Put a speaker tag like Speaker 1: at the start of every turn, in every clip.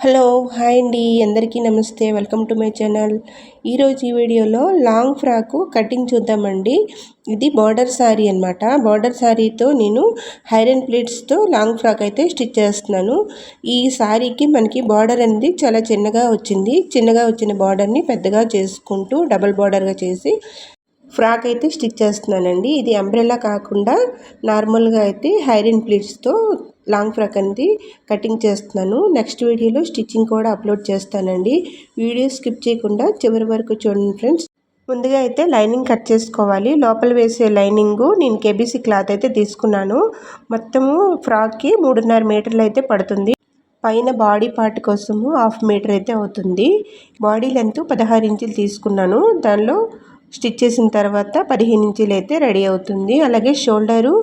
Speaker 1: Hello hi అండి, అందరికీ నమస్తే. Welcome to my channel. ఈరోజు ఈ వీడియోలో లాంగ్ ఫ్రాకు కటింగ్ చూద్దామండి. ఇది బార్డర్ శారీ అనమాట. బార్డర్ శారీతో నేను ఐరన్ ప్లేట్స్తో లాంగ్ ఫ్రాక్ అయితే స్టిచ్ చేస్తున్నాను. ఈ శారీకి మనకి బార్డర్ అనేది చాలా చిన్నగా వచ్చింది. చిన్నగా వచ్చిన బార్డర్ని పెద్దగా చేసుకుంటూ డబల్ బార్డర్గా చేసి ఫ్రాక్ అయితే స్టిచ్ చేస్తున్నానండి. ఇది అంబ్రెల్లా కాకుండా నార్మల్గా అయితే ఐరన్ ప్లీట్స్తో లాంగ్ ఫ్రాక్ అనేది కటింగ్ చేస్తున్నాను. నెక్స్ట్ వీడియోలో స్టిచ్చింగ్ కూడా అప్లోడ్ చేస్తానండి. వీడియో స్కిప్ చేయకుండా చివరి వరకు చూడండి ఫ్రెండ్స్. ముందుగా అయితే లైనింగ్ కట్ చేసుకోవాలి. లోపల వేసే లైనింగు నేను కేబీసీ క్లాత్ అయితే తీసుకున్నాను. మొత్తము ఫ్రాక్కి 3.5 మీటర్లు అయితే పడుతుంది. పైన బాడీ పార్ట్ కోసము 1/2 మీటర్ అయితే అవుతుంది. బాడీ లెంత్ 16 ఇంచులు తీసుకున్నాను. దానిలో స్టిచ్ చేసిన తర్వాత 15 ఇంచులు అయితే రెడీ అవుతుంది. అలాగే షోల్డరు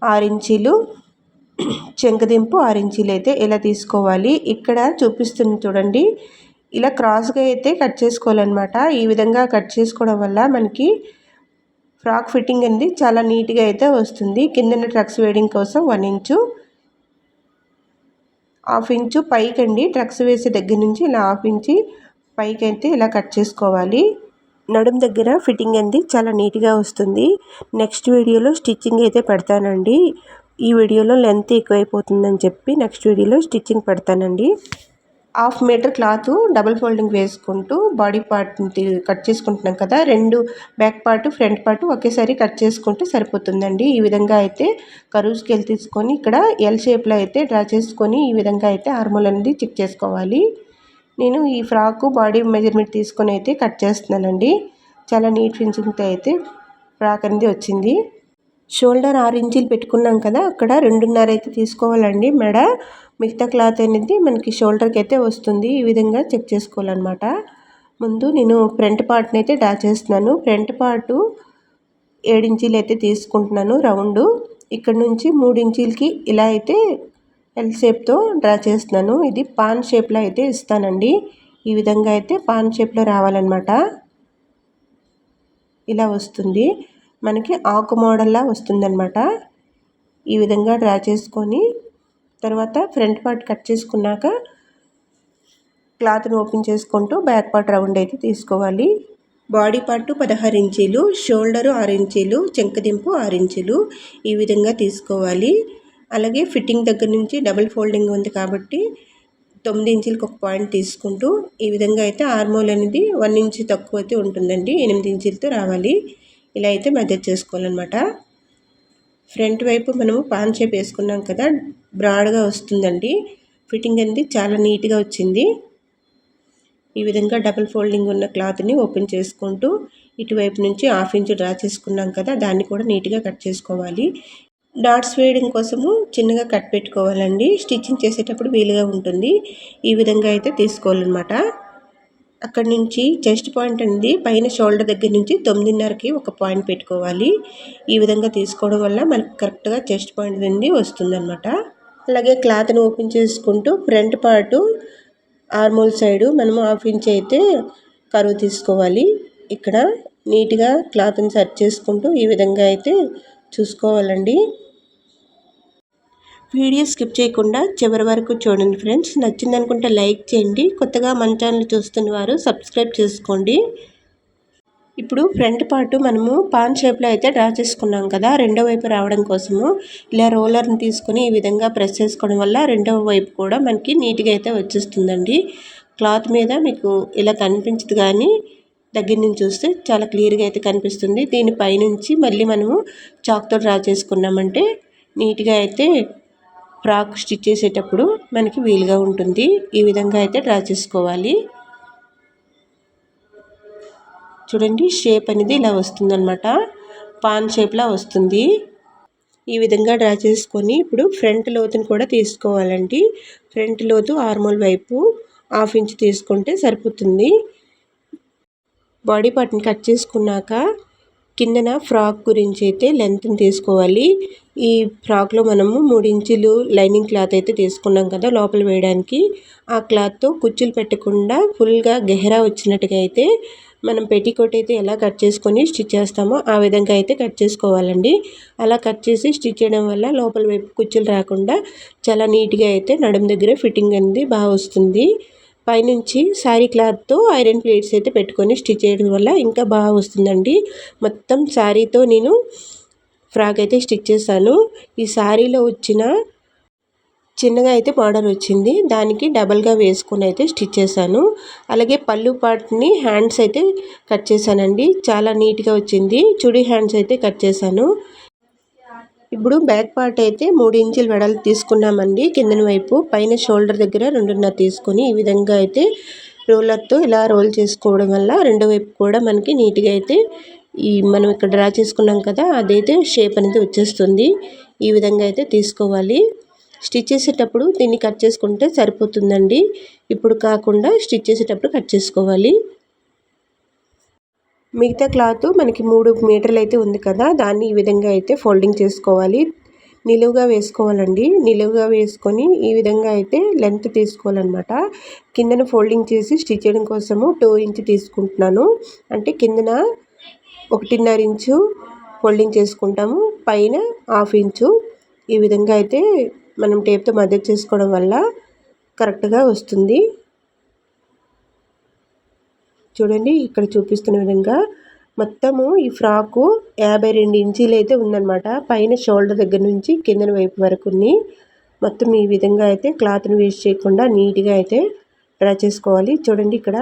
Speaker 1: 6 ఇంచులు, చెంకదింపు 6 ఇంచులు అయితే ఇలా తీసుకోవాలి. ఇక్కడ చూపిస్తుంది చూడండి, ఇలా క్రాస్గా అయితే కట్ చేసుకోవాలన్నమాట. ఈ విధంగా కట్ చేసుకోవడం వల్ల మనకి ఫ్రాక్ ఫిట్టింగ్ అనేది చాలా నీట్గా అయితే వస్తుంది. కింద ట్రక్స్ వేయడం కోసం 1 ఇంచు, 1/2 ఇంచు పైకండి. ట్రక్స్ వేసే దగ్గర నుంచి ఇలా 1/2 ఇంచు పైకి అయితే ఇలా కట్ చేసుకోవాలి. నడుం దగ్గర ఫిట్టింగ్ అనేది చాలా నీట్గా వస్తుంది. నెక్స్ట్ వీడియోలో స్టిచ్చింగ్ అయితే పెడతానండి. ఈ వీడియోలో లెంత్ ఎక్కువైపోతుందని చెప్పి నెక్స్ట్ వీడియోలో స్టిచ్చింగ్ పెడతానండి. 1/2 మీటర్ క్లాత్ డబుల్ ఫోల్డింగ్ వేసుకుంటూ బాడీ పార్ట్ని కట్ చేసుకుంటున్నాం కదా, 2 బ్యాక్ పార్ట్ ఫ్రంట్ పార్ట్ ఒకేసారి కట్ చేసుకుంటే సరిపోతుందండి. ఈ విధంగా అయితే కరువు స్కేల్ తీసుకొని ఇక్కడ ఎల్ షేప్లో అయితే డ్రా చేసుకొని ఈ విధంగా అయితే ఆర్మోల్ అనేది చెక్ చేసుకోవాలి. నేను ఈ ఫ్రాకు బాడీ మెజర్మెంట్ తీసుకొని అయితే కట్ చేస్తున్నానండి. చాలా నీట్ ఫినిషింగ్తో అయితే ఫ్రాక్ అనేది వచ్చింది. షోల్డర్ 6 ఇంచులు పెట్టుకున్నాం కదా, అక్కడ 2.5 అయితే తీసుకోవాలండి మెడ. మిగతా క్లాత్ అనేది మనకి షోల్డర్కి అయితే వస్తుంది. ఈ విధంగా చెక్ చేసుకోవాలన్నమాట. ముందు నేను ఫ్రంట్ పార్ట్ని అయితే డ్రా చేస్తున్నాను. ఫ్రంట్ పార్టు 7 ఇంచులు అయితే తీసుకుంటున్నాను రౌండ్. ఇక్కడ నుంచి 3 ఇంచులకి ఇలా అయితే ఎల్ షేప్తో డ్రా చేస్తున్నాను. ఇది పాన్ షేప్లో అయితే ఇస్తానండి. ఈ విధంగా అయితే పాన్ షేప్లో రావాలన్నమాట. ఇలా వస్తుంది, మనకి ఆకు మోడల్లా వస్తుందన్నమాట. ఈ విధంగా డ్రా చేసుకొని తర్వాత ఫ్రంట్ పార్ట్ కట్ చేసుకున్నాక క్లాత్ని ఓపెన్ చేసుకుంటూ బ్యాక్ పార్ట్ రౌండ్ అయితే తీసుకోవాలి. బాడీ పార్ట్ 16 ఇంచీలు, షోల్డరు 6 ఇంచీలు, చెంకదింపు 6 ఇంచులు ఈ విధంగా తీసుకోవాలి. అలాగే ఫిట్టింగ్ దగ్గర నుంచి డబుల్ ఫోల్డింగ్ ఉంది కాబట్టి 9 ఇంచులకు ఒక పాయింట్ తీసుకుంటూ ఈ విధంగా అయితే ఆర్మోల్ అనేది 1 ఇంచు తక్కువ అయితే ఉంటుందండి. 8 ఇంచులతో రావాలి. ఇలా అయితే మెజర్ చేసుకోవాలన్నమాట. ఫ్రంట్ వైపు మనము పాన్ షేప్ వేసుకున్నాం కదా, బ్రాడ్గా వస్తుందండి. ఫిట్టింగ్ అనేది చాలా నీట్గా వచ్చింది. ఈ విధంగా డబుల్ ఫోల్డింగ్ ఉన్న క్లాత్ని ఓపెన్ చేసుకుంటూ ఇటువైపు నుంచి 1/2 ఇంచు డ్రా చేసుకున్నాం కదా, దాన్ని కూడా నీట్గా కట్ చేసుకోవాలి. డాట్స్ వేయడం కోసము చిన్నగా కట్ పెట్టుకోవాలండి. స్టిచ్చింగ్ చేసేటప్పుడు వీలుగా ఉంటుంది. ఈ విధంగా అయితే తీసుకోవాలన్నమాట. అక్కడి నుంచి చెస్ట్ పాయింట్ అనేది పైన షోల్డర్ దగ్గర నుంచి 9.5కి ఒక పాయింట్ పెట్టుకోవాలి. ఈ విధంగా తీసుకోవడం వల్ల మనకు కరెక్ట్గా చెస్ట్ పాయింట్ అనేది వస్తుందన్నమాట. అలాగే క్లాత్ని ఓపెన్ చేసుకుంటూ ఫ్రంట్ పార్టు ఆర్మోల్ సైడు మనము 1/2 ఇంచ్ అయితే కరువు తీసుకోవాలి. ఇక్కడ నీట్గా క్లాత్ని సెట్ చేసుకుంటూ ఈ విధంగా అయితే చూసుకోవాలండి. వీడియో స్కిప్ చేయకుండా చివరి వరకు చూడండి ఫ్రెండ్స్. నచ్చింది అనుకుంటే లైక్ చేయండి. కొత్తగా మన ఛానల్ చూస్తున్న వారు సబ్స్క్రైబ్ చేసుకోండి. ఇప్పుడు ఫ్రంట్ పార్ట్ మనము పాన్ షేప్లో అయితే డ్రా చేసుకున్నాం కదా, రెండో వైపు రావడం కోసము ఇలా రోలర్ని తీసుకొని ఈ విధంగా ప్రెస్ చేసుకోవడం వల్ల రెండవ వైపు కూడా మనకి నీట్గా అయితే వచ్చేస్తుందండి. క్లాత్ మీద మీకు ఇలా కనిపించదు, కానీ దగ్గర నుంచి చూస్తే చాలా క్లియర్గా అయితే కనిపిస్తుంది. దీనిపైనుంచి మళ్ళీ మనము చాక్తో డ్రా చేసుకున్నామంటే నీట్గా అయితే ఫ్రాక్ స్టిచ్ చేసేటప్పుడు మనకి వీలుగా ఉంటుంది. ఈ విధంగా అయితే డ్రా చేసుకోవాలి. చూడండి, షేప్ అనేది ఇలా వస్తుందన్నమాట. పాన్ షేప్లా వస్తుంది. ఈ విధంగా డ్రా చేసుకొని ఇప్పుడు ఫ్రంట్ లోతుని కూడా తీసుకోవాలండి. ఫ్రంట్ లోతు ఆర్మోల్ వైపు 1/2 ఇంచ్ తీసుకుంటే సరిపోతుంది. బాడీ పార్ట్ని కట్ చేసుకున్నాక కిందన ఫ్రాక్ గురించి అయితే లెంత్ని తీసుకోవాలి. ఈ ఫ్రాక్లో మనము 3 ఇంచులు లైనింగ్ క్లాత్ అయితే తీసుకున్నాం కదా లోపల వేయడానికి. ఆ క్లాత్తో కుచ్చులు పెట్టకుండా ఫుల్గా గెహరా వచ్చినట్టుగా అయితే మనం పెట్టికోట్ అయితే ఎలా కట్ చేసుకొని స్టిచ్ చేస్తామో ఆ విధంగా అయితే కట్ చేసుకోవాలండి. అలా కట్ చేసి స్టిచ్ చేయడం వల్ల లోపల వైపు కుచ్చులు రాకుండా చాలా నీట్గా అయితే నడుము దగ్గర ఫిట్టింగ్ అనేది బాగా వస్తుంది. పైనుంచి శారీ క్లాత్తో ఐరన్ ప్లేట్స్ అయితే పెట్టుకొని స్టిచ్ చేయడం వల్ల ఇంకా బాగా వస్తుందండి. మొత్తం శారీతో నేను ఫ్రాక్ అయితే స్టిచ్ చేశాను. ఈ శారీలో వచ్చిన చిన్నగా అయితే బార్డర్ వచ్చింది, దానికి డబల్గా వేసుకొని అయితే స్టిచ్ చేశాను. అలాగే పళ్ళు పార్ట్ని హ్యాండ్స్ అయితే కట్ చేశానండి, చాలా నీట్గా వచ్చింది. చుడీ హ్యాండ్స్ అయితే కట్ చేశాను. ఇప్పుడు బ్యాక్ పార్ట్ అయితే 3 ఇంచుల వెడల్పు తీసుకున్నామండి. కిందన వైపు పైన షోల్డర్ దగ్గర 2.5 తీసుకొని ఈ విధంగా అయితే రోలర్తో ఇలా రోల్ చేసుకోవడం వల్ల రెండు వైపు కూడా మనకి నీట్గా అయితే మనం ఇక్కడ డ్రా చేసుకున్నాం కదా, అదైతే షేప్ అనేది వచ్చేస్తుంది. ఈ విధంగా అయితే తీసుకోవాలి. స్టిచ్ చేసేటప్పుడు దీన్ని కట్ చేసుకుంటే సరిపోతుందండి. ఇప్పుడు కాకుండా స్టిచ్ చేసేటప్పుడు కట్ చేసుకోవాలి. మిగతా క్లాత్ మనకి 3 మీటర్లు అయితే ఉంది కదా, దాన్ని ఈ విధంగా అయితే ఫోల్డింగ్ చేసుకోవాలి. నిలువుగా వేసుకోవాలండి. నిలువుగా వేసుకొని ఈ విధంగా అయితే లెంత్ తీసుకోవాలన్నమాట. కిందన ఫోల్డింగ్ చేసి స్టిచ్ చేయడం కోసము 2 ఇంచ్ తీసుకుంటున్నాను. అంటే కిందన 1.5 ఇంచు ఫోల్డింగ్ చేసుకుంటాము, పైన 1/2 ఇంచు. ఈ విధంగా అయితే మనం టేప్తో మద్దతు చేసుకోవడం వల్ల కరెక్ట్గా వస్తుంది. చూడండి ఇక్కడ చూపిస్తున్న విధంగా మొత్తము ఈ ఫ్రాకు 52 ఇంచీలు అయితే ఉందన్నమాట. పైన షోల్డర్ దగ్గర నుంచి కిందన వైపు వరకు మొత్తం ఈ విధంగా అయితే క్లాత్ని వేస్ట్ చేయకుండా నీట్గా అయితే డ్రా చేసుకోవాలి. చూడండి ఇక్కడ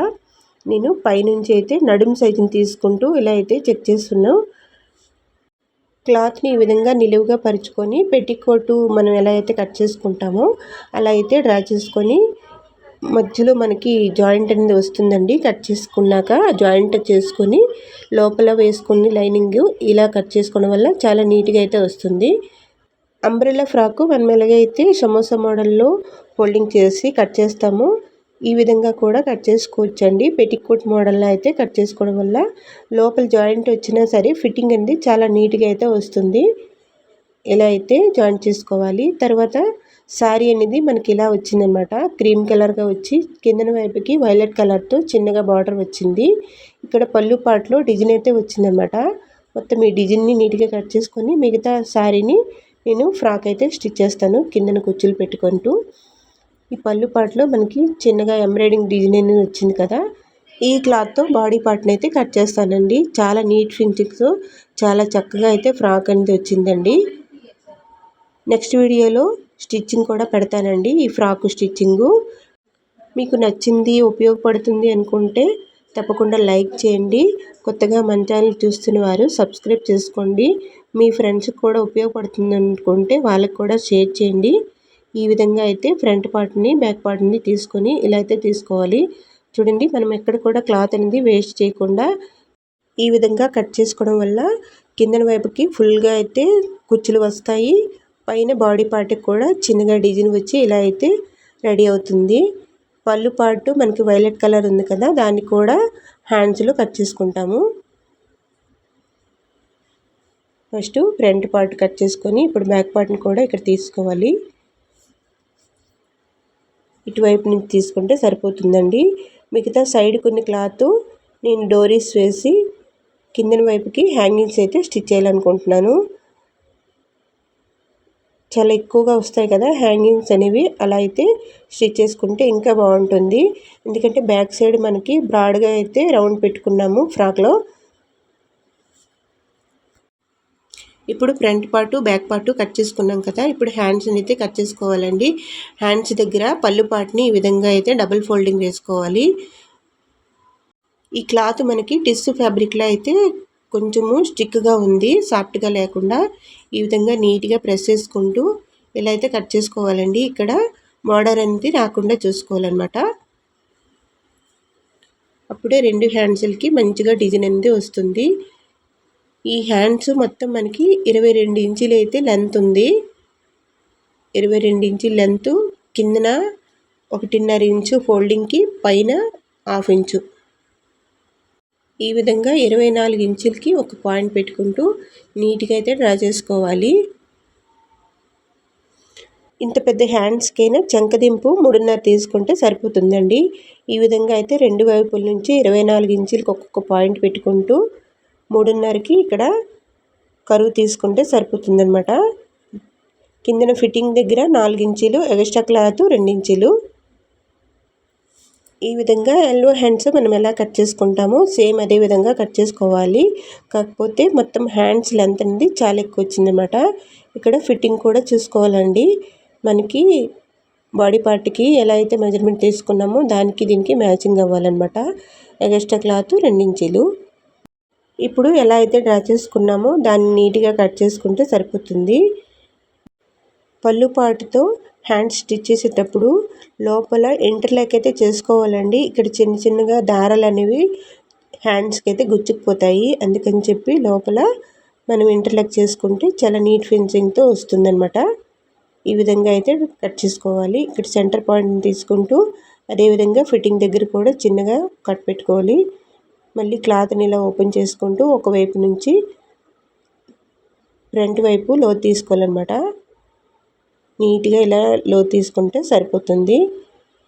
Speaker 1: నేను పైనుంచి అయితే నడుము సైజుని తీసుకుంటూ ఇలా అయితే చెక్ చేస్తున్నాను. క్లాత్ని ఈ విధంగా నిలువుగా పరుచుకొని పెట్టికోటు మనం ఎలా అయితే కట్ చేసుకుంటామో అలా అయితే డ్రా చేసుకొని మధ్యలో మనకి జాయింట్ అనేది వస్తుందండి. కట్ చేసుకున్నాక జాయింట్ చేసుకొని లోపల వేసుకుని లైనింగ్ ఇలా కట్ చేసుకోవడం వల్ల చాలా నీట్గా అయితే వస్తుంది. అంబ్రెల్లా ఫ్రాకు మనం ఎలాగైతే సమోసా మోడల్లో ఫోల్డింగ్ చేసి కట్ చేస్తామో ఈ విధంగా కూడా కట్ చేసుకోవచ్చండి. పెట్టికోట్ మోడల్లో అయితే కట్ చేసుకోవడం వల్ల లోపల జాయింట్ వచ్చినా సరే ఫిట్టింగ్ అనేది చాలా నీట్గా అయితే వస్తుంది. ఇలా అయితే జాయింట్ చేసుకోవాలి. తర్వాత శారీ అనేది మనకి ఇలా వచ్చిందనమాట, క్రీమ్ కలర్గా వచ్చి కిందన వైపుకి వైలెట్ కలర్తో చిన్నగా బార్డర్ వచ్చింది. ఇక్కడ పళ్ళు పార్ట్లో డిజైన్ అయితే వచ్చిందనమాట. మొత్తం ఈ డిజైన్ని నీట్గా కట్ చేసుకొని మిగతా శారీని నేను ఫ్రాక్ అయితే స్టిచ్ చేస్తాను కిందన కుచ్చులు పెట్టుకుంటూ. ఈ పళ్ళు పార్ట్లో మనకి చిన్నగా ఎంబ్రాయిడింగ్ డిజైన్ అనేది వచ్చింది కదా, ఈ క్లాత్తో బాడీ పార్ట్ని అయితే కట్ చేస్తానండి. చాలా నీట్ ఫినిషింగ్తో చాలా చక్కగా అయితే ఫ్రాక్ అనేది వచ్చిందండి. నెక్స్ట్ వీడియోలో స్టిచ్చింగ్ కూడా పెడతానండి. ఈ ఫ్రాక్ స్టిచ్చింగు మీకు నచ్చింది, ఉపయోగపడుతుంది అనుకుంటే తప్పకుండా లైక్ చేయండి. కొత్తగా మన ఛానల్ చూస్తున్న వారు సబ్స్క్రైబ్ చేసుకోండి. మీ ఫ్రెండ్స్కి కూడా ఉపయోగపడుతుంది అనుకుంటే వాళ్ళకి కూడా షేర్ చేయండి. ఈ విధంగా అయితే ఫ్రంట్ పార్ట్ని బ్యాక్ పార్ట్ని తీసుకొని ఇలా అయితే తీసుకోవాలి. చూడండి మనం ఎక్కడ కూడా క్లాత్ అనేది వేస్ట్ చేయకుండా ఈ విధంగా కట్ చేసుకోవడం వల్ల కిందన వైపుకి ఫుల్గా అయితే కుచ్చులు వస్తాయి. పైన బాడీ పార్ట్కి కూడా చిన్నగా డిజైన్ వచ్చి ఇలా అయితే రెడీ అవుతుంది. పళ్ళు పార్ట్ మనకి వైలెట్ కలర్ ఉంది కదా, దాన్ని కూడా హ్యాండ్స్లో కట్ చేసుకుంటాము. ఫస్ట్ ఫ్రంట్ పార్ట్ కట్ చేసుకొని ఇప్పుడు బ్యాక్ పార్ట్ని కూడా ఇక్కడ తీసుకోవాలి. ఇటువైపు నుంచి తీసుకుంటే సరిపోతుందండి. మిగతా సైడ్ కొన్ని క్లాత్ నేను డోరీస్ వేసి కిందన వైపుకి హ్యాంగింగ్స్ అయితే స్టిచ్ చేయాలనుకుంటున్నాను. చాలా ఎక్కువగా వస్తాయి కదా హ్యాంగింగ్స్ అనేవి, అలా అయితే స్టిచ్ చేసుకుంటే ఇంకా బాగుంటుంది. ఎందుకంటే బ్యాక్ సైడ్ మనకి బ్రాడ్గా అయితే రౌండ్ పెట్టుకున్నాము ఫ్రాక్లో. ఇప్పుడు front part back part cut చేసుకున్నాం కదా, ఇప్పుడు హ్యాండ్స్ని అయితే కట్ చేసుకోవాలండి. హ్యాండ్స్ దగ్గర పళ్ళు పార్ట్ని ఈ విధంగా అయితే డబుల్ ఫోల్డింగ్ వేసుకోవాలి. ఈ క్లాత్ మనకి టిష్యూ ఫ్యాబ్రిక్లో అయితే కొంచెము స్టిక్గా ఉంది, సాఫ్ట్గా లేకుండా. ఈ విధంగా నీట్గా ప్రెస్ చేసుకుంటూ ఇలా అయితే కట్ చేసుకోవాలండి. ఇక్కడ బార్డర్ అనేది రాకుండా చూసుకోవాలన్నమాట. అప్పుడే రెండు హ్యాండ్స్లకి మంచిగా డిజైన్ అనేది వస్తుంది. ఈ హ్యాండ్స్ మొత్తం మనకి 22 ఇంచులు అయితే లెంత్ ఉంది. 22 ఇంచుల లెంత్, కిందన 1.5 ఇంచు ఫోల్డింగ్కి, పైన 1/2 ఇంచు. ఈ విధంగా 24 ఇంచులకి ఒక పాయింట్ పెట్టుకుంటూ నీట్గా అయితే డ్రా చేసుకోవాలి. ఇంత పెద్ద హ్యాండ్స్కైనా చంకదింపు 3.5 తీసుకుంటే సరిపోతుందండి. ఈ విధంగా అయితే రెండు వైపుల నుంచి 24 ఇంచులకు ఒక్కొక్క పాయింట్ పెట్టుకుంటూ 3.5కి ఇక్కడ కరువు తీసుకుంటే సరిపోతుందన్నమాట. కిందన ఫిట్టింగ్ దగ్గర 4 ఇంచులు, ఎక్స్ట్రా క్లాత్ 2 ఇంచులు. ఈ విధంగా ఎల్బో హ్యాండ్స్ మనం ఎలా కట్ చేసుకుంటామో సేమ్ అదే విధంగా కట్ చేసుకోవాలి. కాకపోతే మొత్తం హ్యాండ్స్ లెంత్ అనేది చాలా ఎక్కువ వచ్చిందన్నమాట. ఇక్కడ ఫిట్టింగ్ కూడా చూసుకోవాలండి. మనకి బాడీ పార్ట్కి ఎలా అయితే మెజర్మెంట్ తీసుకున్నామో దానికి దీనికి మ్యాచింగ్ అవ్వాలన్నమాట. ఎక్స్ట్రా క్లాత్ 2 ఇంచులు. ఇప్పుడు ఎలా అయితే డ్రా చేసుకున్నామో దాన్ని నీట్గా కట్ చేసుకుంటే సరిపోతుంది. పళ్ళు పాటుతో హ్యాండ్స్ స్టిచ్ చేసేటప్పుడు లోపల ఇంటర్లాక్ అయితే చేసుకోవాలండి. ఇక్కడ చిన్న చిన్నగా దారాలు అనేవి హ్యాండ్స్కి అయితే గుచ్చుకుపోతాయి. అందుకని చెప్పి లోపల మనం ఇంటర్లాక్ చేసుకుంటే చాలా నీట్ ఫినిషింగ్తో వస్తుందన్నమాట. ఈ విధంగా అయితే కట్ చేసుకోవాలి. ఇక్కడ సెంటర్ పాయింట్ని తీసుకుంటూ అదేవిధంగా ఫిట్టింగ్ దగ్గర కూడా చిన్నగా కట్ పెట్టుకోవాలి. మళ్ళీ క్లాత్ని ఇలా ఓపెన్ చేసుకుంటూ ఒకవైపు నుంచి ఫ్రంట్ వైపు లోతు తీసుకోవాలన్నమాట. నీట్గా ఇలా లోతు తీసుకుంటే సరిపోతుంది.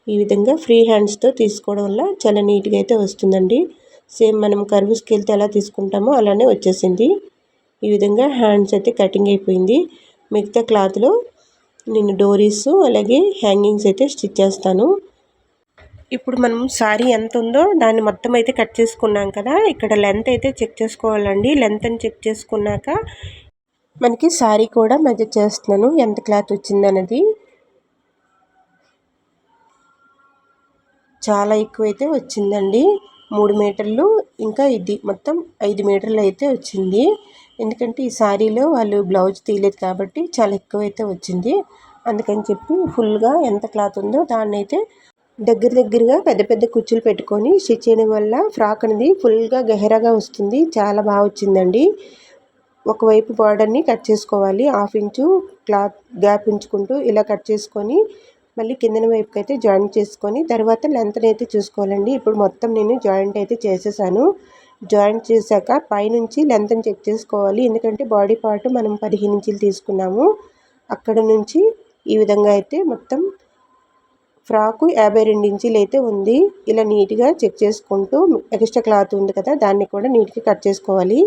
Speaker 1: ఈ విధంగా ఫ్రీ హ్యాండ్స్తో తీసుకోవడం వల్ల చాలా నీట్గా అయితే వస్తుందండి. సేమ్ మనం కర్వ్ స్కేల్తో ఎలా తీసుకుంటామో అలానే వచ్చేసింది. ఈ విధంగా హ్యాండ్స్ అయితే కటింగ్ అయిపోయింది. మిగతా క్లాత్లో నేను డోరీస్ అలాగే హ్యాంగింగ్స్ అయితే స్టిచ్ చేస్తాను. ఇప్పుడు మనం సారీ ఎంత ఉందో దాన్ని మొత్తం అయితే కట్ చేసుకున్నాం కదా. ఇక్కడ లెంత్ అయితే చెక్ చేసుకోవాలండి. లెంత్ అని చెక్ చేసుకున్నాక మనకి సారీ కూడా మెజర్ చేస్తున్నాను ఎంత క్లాత్ వచ్చిందన్నది. చాలా ఎక్కువైతే వచ్చిందండి. 3 మీటర్లు ఇంకా ఇది మొత్తం 5 మీటర్లు అయితే వచ్చింది. ఎందుకంటే ఈ సారీలో వాళ్ళు బ్లౌజ్ తీయలేదు కాబట్టి చాలా ఎక్కువైతే వచ్చింది. అందుకని చెప్పి ఫుల్గా ఎంత క్లాత్ ఉందో దాన్ని అయితే దగ్గరగా పెద్ద పెద్ద కుచ్చులు పెట్టుకొని స్టిచ్ చేయడం వల్ల ఫ్రాక్ అనేది ఫుల్గా గహెరాగా వస్తుంది. చాలా బాగా వచ్చిందండి. ఒకవైపు బార్డర్ని కట్ చేసుకోవాలి. 1/2 ఇంచు క్లాత్ గ్యాప్ ఉంచుకుంటూ ఇలా కట్ చేసుకొని మళ్ళీ కిందన వైపుకి అయితే జాయింట్ చేసుకొని తర్వాత లెంత్ని అయితే చూసుకోవాలండి. ఇప్పుడు మొత్తం నేను జాయింట్ అయితే చేసేసాను. జాయింట్ చేశాక పైనుంచి లెంత్ని చెక్ చేసుకోవాలి. ఎందుకంటే బాడీ పార్ట్ మనం 15 ఇంచులు తీసుకున్నాము. అక్కడ నుంచి ఈ విధంగా అయితే మొత్తం ఫ్రాకు 52 ఇంచులు అయితే ఉంది. ఇలా నీట్గా చెక్ చేసుకుంటూ ఎక్స్ట్రా క్లాత్ ఉంది కదా దాన్ని కూడా నీట్గా కట్ చేసుకోవాలి.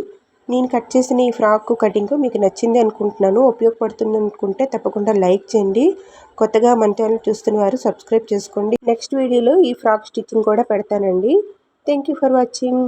Speaker 1: నేను కట్ చేసిన ఈ ఫ్రాక్ కటింగ్ మీకు నచ్చింది అనుకుంటున్నాను. ఉపయోగపడుతుంది అనుకుంటే తప్పకుండా లైక్ చేయండి. కొత్తగా మన ఛానల్ చూస్తున్న వారు సబ్స్క్రైబ్ చేసుకోండి. నెక్స్ట్ వీడియోలో ఈ ఫ్రాక్ స్టిచ్చింగ్ కూడా పెడతానండి. Thank you for watching.